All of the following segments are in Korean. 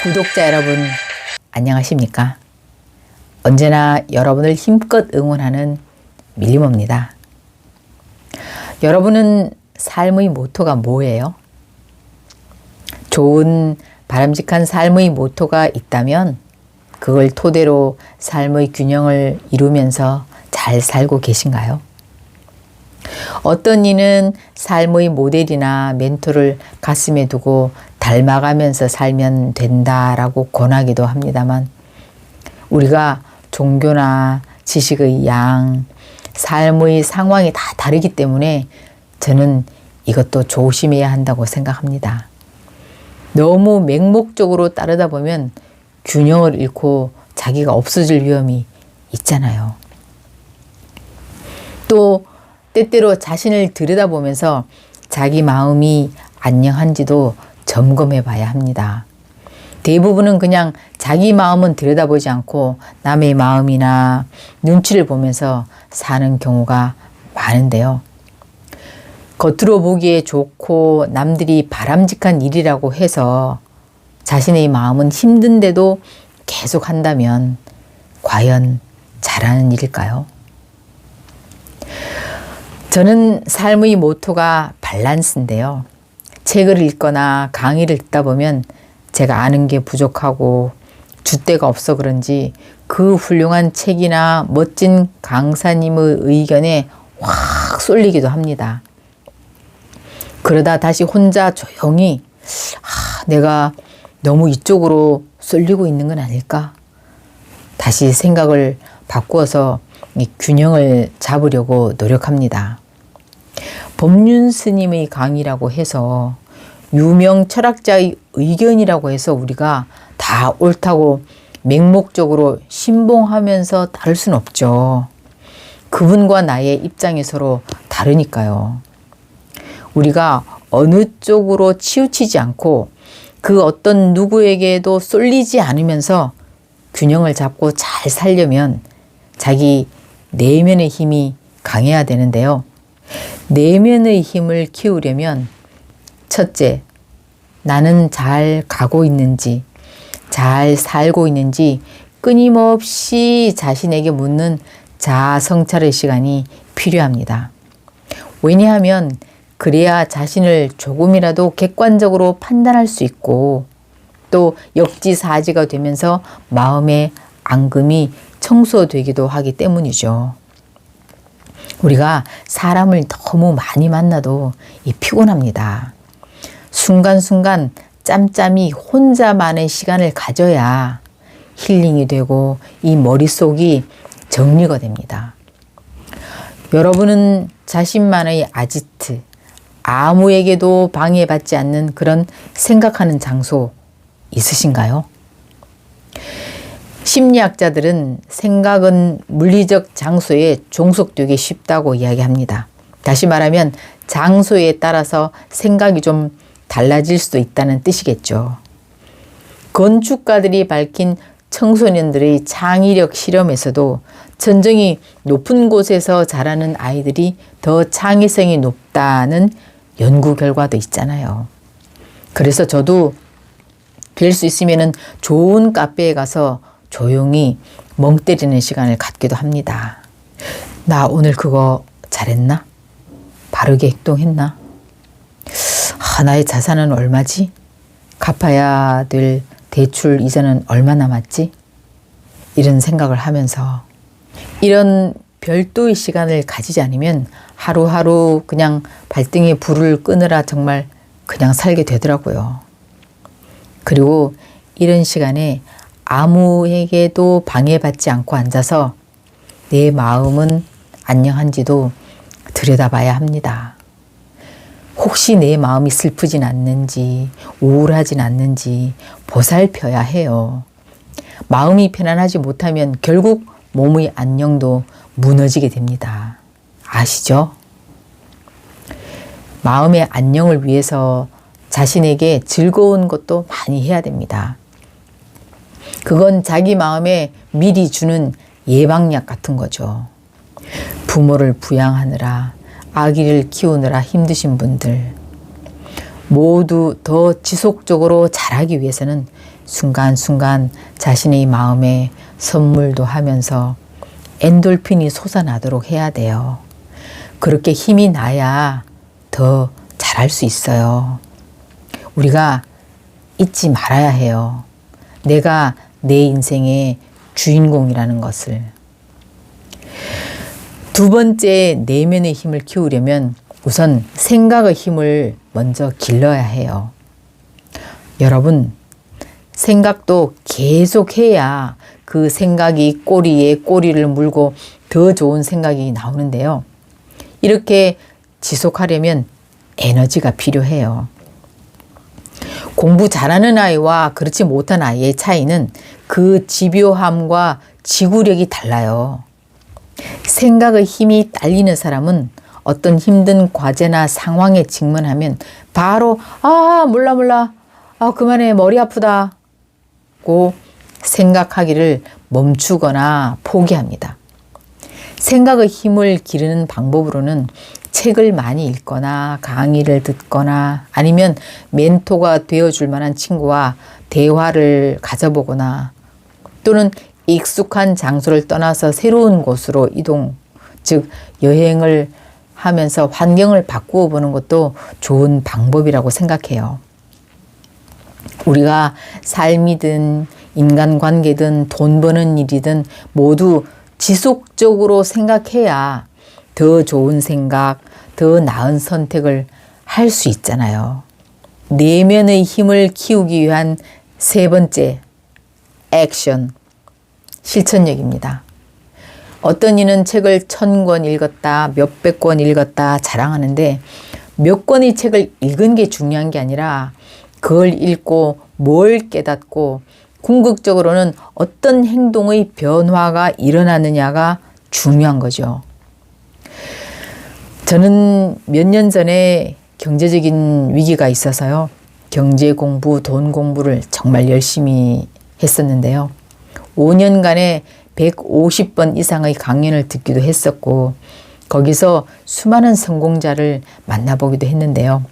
구독자 여러분, 안녕하십니까? 언제나 여러분을 힘껏 응원하는 밀리모입니다. 여러분은 삶의 모토가 뭐예요? 좋은 바람직한 삶의 모토가 있다면 그걸 토대로 삶의 균형을 이루면서 잘 살고 계신가요? 어떤 이는 삶의 모델이나 멘토를 가슴에 두고 닮아가면서 살면 된다라고 권하기도 합니다만, 우리가 종교나 지식의 양, 삶의 상황이 다 다르기 때문에 저는 이것도 조심해야 한다고 생각합니다. 너무 맹목적으로 따르다 보면 균형을 잃고 자기가 없어질 위험이 있잖아요. 또 때때로 자신을 들여다보면서 자기 마음이 안녕한지도 점검해 봐야 합니다. 대부분은 그냥 자기 마음은 들여다보지 않고 남의 마음이나 눈치를 보면서 사는 경우가 많은데요. 겉으로 보기에 좋고 남들이 바람직한 일이라고 해서 자신의 마음은 힘든데도 계속 한다면 과연 잘하는 일일까요? 저는 삶의 모토가 밸런스인데요. 책을 읽거나 강의를 듣다 보면 제가 아는 게 부족하고 줏대가 없어 그런지 그 훌륭한 책이나 멋진 강사님의 의견에 확 쏠리기도 합니다. 그러다 다시 혼자 조용히 내가 너무 이쪽으로 쏠리고 있는 건 아닐까? 다시 생각을 바꾸어서 이 균형을 잡으려고 노력합니다. 법륜 스님의 강의라고 해서 유명 철학자의 의견이라고 해서 우리가 다 옳다고 맹목적으로 신봉하면서 따를 수는 없죠. 그분과 나의 입장이 서로 다르니까요. 우리가 어느 쪽으로 치우치지 않고 그 어떤 누구에게도 쏠리지 않으면서 균형을 잡고 잘 살려면 자기 내면의 힘이 강해야 되는데요. 내면의 힘을 키우려면 첫째, 나는 잘 가고 있는지, 잘 살고 있는지 끊임없이 자신에게 묻는 자아 성찰의 시간이 필요합니다. 왜냐하면 그래야 자신을 조금이라도 객관적으로 판단할 수 있고 또 역지사지가 되면서 마음의 앙금이 청소되기도 하기 때문이죠. 우리가 사람을 너무 많이 만나도 피곤합니다. 순간순간 짬짬이 혼자만의 시간을 가져야 힐링이 되고 이 머릿속이 정리가 됩니다. 여러분은 자신만의 아지트, 아무에게도 방해받지 않는 그런 생각하는 장소 있으신가요? 심리학자들은 생각은 물리적 장소에 종속되기 쉽다고 이야기합니다. 다시 말하면 장소에 따라서 생각이 좀 달라질 수도 있다는 뜻이겠죠. 건축가들이 밝힌 청소년들의 창의력 실험에서도 천정이 높은 곳에서 자라는 아이들이 더 창의성이 높다는 연구 결과도 있잖아요. 그래서 저도 될 수 있으면 좋은 카페에 가서 조용히 멍 때리는 시간을 갖기도 합니다. 나 오늘 그거 잘했나? 바르게 행동했나? 나의 자산은 얼마지? 갚아야 될 대출 이자는 얼마 남았지? 이런 생각을 하면서 이런 별도의 시간을 가지지 않으면 하루하루 그냥 발등에 불을 끄느라 정말 그냥 살게 되더라고요. 그리고 이런 시간에 아무에게도 방해받지 않고 앉아서 내 마음은 안녕한지도 들여다봐야 합니다. 혹시 내 마음이 슬프진 않는지, 우울하진 않는지 보살펴야 해요. 마음이 편안하지 못하면 결국 몸의 안녕도 무너지게 됩니다. 아시죠? 마음의 안녕을 위해서 자신에게 즐거운 것도 많이 해야 됩니다. 그건 자기 마음에 미리 주는 예방약 같은 거죠. 부모를 부양하느라 아기를 키우느라 힘드신 분들 모두 더 지속적으로 자라기 위해서는 순간순간 자신의 마음에 선물도 하면서 엔돌핀이 솟아나도록 해야 돼요. 그렇게 힘이 나야 더 잘할 수 있어요. 우리가 잊지 말아야 해요. 내가 내 인생의 주인공이라는 것을. 두 번째, 내면의 힘을 키우려면 우선 생각의 힘을 먼저 길러야 해요. 여러분, 생각도 계속 해야 그 생각이 꼬리에 꼬리를 물고 더 좋은 생각이 나오는데요. 이렇게 지속하려면 에너지가 필요해요. 공부 잘하는 아이와 그렇지 못한 아이의 차이는 그 집요함과 지구력이 달라요. 생각의 힘이 딸리는 사람은 어떤 힘든 과제나 상황에 직면하면 바로 몰라 그만해 머리 아프다 고 생각하기를 멈추거나 포기합니다. 생각의 힘을 기르는 방법으로는 책을 많이 읽거나 강의를 듣거나 아니면 멘토가 되어줄 만한 친구와 대화를 가져보거나 또는 익숙한 장소를 떠나서 새로운 곳으로 이동, 즉 여행을 하면서 환경을 바꾸어 보는 것도 좋은 방법이라고 생각해요. 우리가 삶이든 인간관계든 돈 버는 일이든 모두 지속적으로 생각해야 더 좋은 생각, 더 나은 선택을 할 수 있잖아요. 내면의 힘을 키우기 위한 세 번째, 액션, 실천력입니다. 어떤 이는 책을 1000권 읽었다, 몇백 권 읽었다 자랑하는데 몇 권의 책을 읽은 게 중요한 게 아니라 그걸 읽고 뭘 깨닫고 궁극적으로는 어떤 행동의 변화가 일어나느냐가 중요한 거죠. 저는 몇 년 전에 경제적인 위기가 있어서요. 경제 공부, 돈 공부를 정말 열심히 했었는데요. 5년간에 150번 이상의 강연을 듣기도 했었고 거기서 수많은 성공자를 만나보기도 했는데요.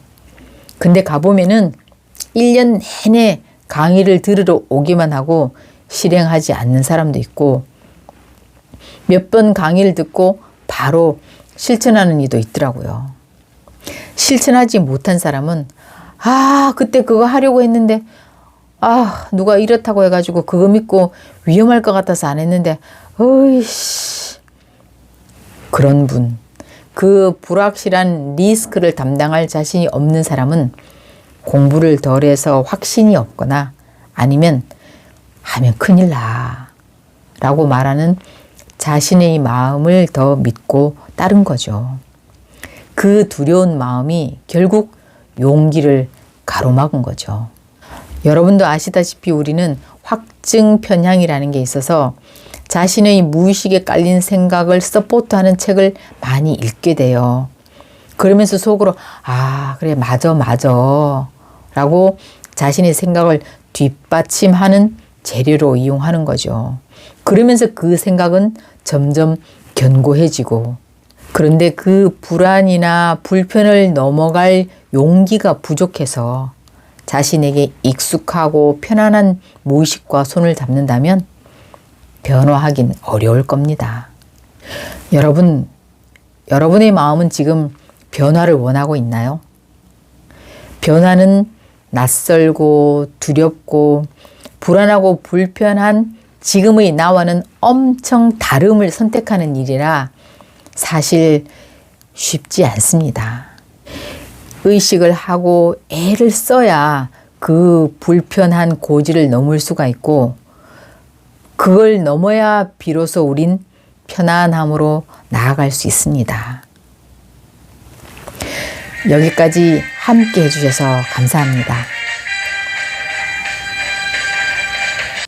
근데 가보면은 1년 내내 강의를 들으러 오기만 하고 실행하지 않는 사람도 있고 몇 번 강의를 듣고 바로 실천하는 이도 있더라고요. 실천하지 못한 사람은 그때 그거 하려고 했는데 누가 이렇다고 해가지고 그거 믿고 위험할 것 같아서 안 했는데 어이씨 그런 분, 그 불확실한 리스크를 담당할 자신이 없는 사람은 공부를 덜해서 확신이 없거나 아니면 하면 큰일 나 라고 말하는 자신의 마음을 더 믿고 따른 거죠. 그 두려운 마음이 결국 용기를 가로막은 거죠. 여러분도 아시다시피 우리는 확증 편향이라는 게 있어서 자신의 무의식에 깔린 생각을 서포트하는 책을 많이 읽게 돼요. 그러면서 속으로 그래 맞아 라고 자신의 생각을 뒷받침하는 재료로 이용하는 거죠. 그러면서 그 생각은 점점 견고해지고 그런데 그 불안이나 불편을 넘어갈 용기가 부족해서 자신에게 익숙하고 편안한 무의식과 손을 잡는다면 변화하긴 어려울 겁니다. 여러분의 마음은 지금 변화를 원하고 있나요? 변화는 낯설고 두렵고 불안하고 불편한 지금의 나와는 엄청 다름을 선택하는 일이라 사실 쉽지 않습니다. 의식을 하고 애를 써야 그 불편한 고지를 넘을 수가 있고 그걸 넘어야 비로소 우린 편안함으로 나아갈 수 있습니다. 여기까지 함께 해주셔서 감사합니다.